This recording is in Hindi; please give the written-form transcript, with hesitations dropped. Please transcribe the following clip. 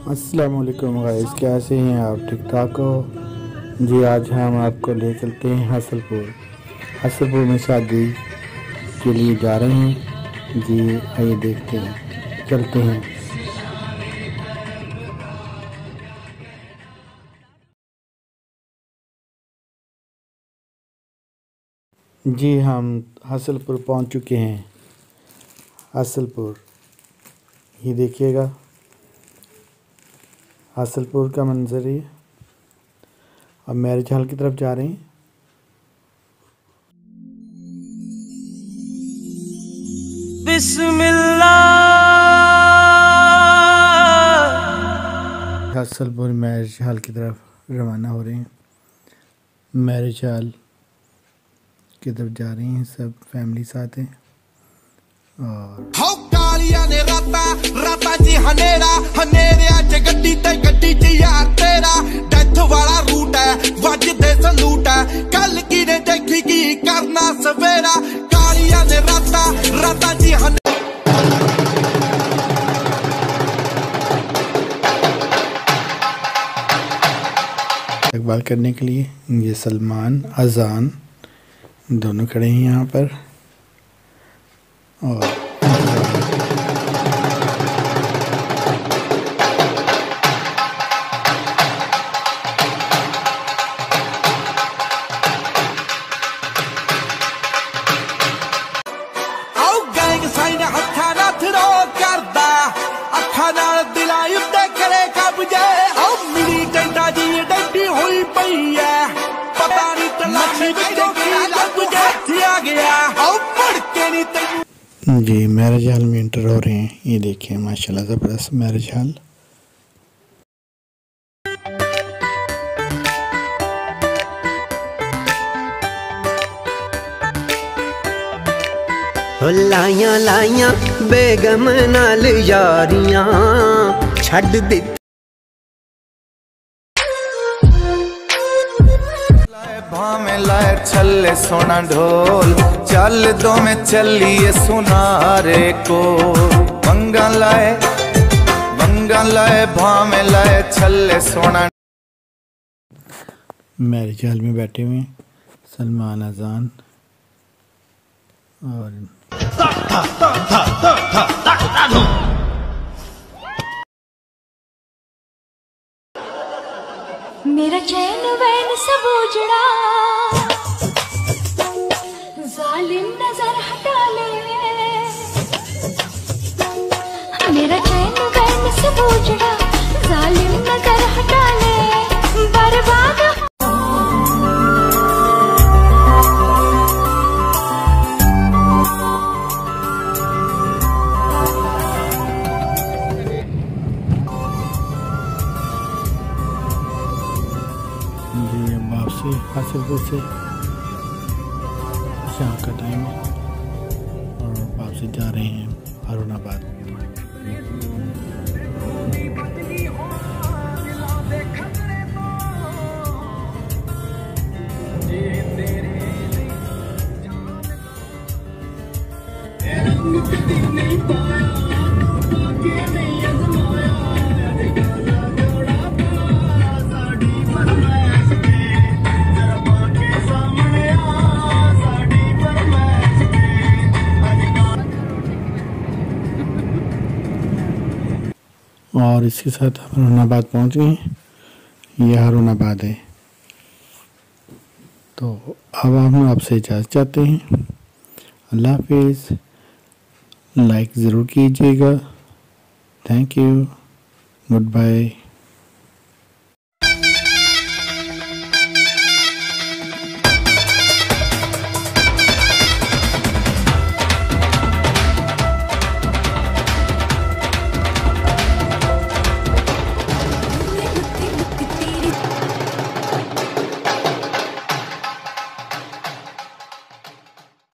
अस्सलाम वालेकुम गाइस, कैसे हैं आप? ठीक ठाक हो जी। आज हम आपको ले चलते हैं हासलपुर में शादी के लिए जा रहे हैं जी। आइए देखते हैं, चलते हैं जी। हम हासलपुर पहुंच चुके हैं। हासलपुर, ये देखिएगा हासलपुर का मंजर है। अब मैरिज हॉल की तरफ जा रहे हैं। बिस्मिल्लाह। हासलपुर मैरिज हॉल की तरफ रवाना हो रहे हैं। मैरिज हॉल की तरफ जा रहे हैं, सब फैमिली साथ हैं। और ने राता राता जी हनेरा हनेरिया च गड्डी ते गड्डी च यार तेरा डेथ वाला रूट है, वजदे सलूट है। कल की ने देखी की करना सवेरा, कालिया ने राता राता जी इकबाल करने के लिए ये सलमान अजान दोनों खड़े हैं यहाँ पर। और जी मैरिज हॉल में एंटर हो रहे हैं। ये देखिए माशाल्लाह ज़बरदस्त मैरिज हॉल। लाइया लाइया बेगम नाल यारियां छड़ दी भावे लाए छल्ले सोना ढोल, चल दो में चलिए सुनारे को। बंगा लाए भावे लाए छल्ले सोना। मैरिज हॉल में बैठे हुए हैं सलमान अजान और मेरा चैन वैन सब उजड़ा, जालिम नजर हटा ले। मेरा चैन वैन सब उजड़ा, जालिम नजर हटा ले। बर्बाद वापसी हासलपुर से शाम का टाइम है और वापसी जा रहे हैं हारूनाबाद। और इसके साथ हम हारूनाबाद पहुँच गए। ये हारूनाबाद है। तो अब हम आपसे इजाज़त चाहते हैं। अल्लाह हाफिज़। लाइक ज़रूर कीजिएगा। Thank you. Good bye.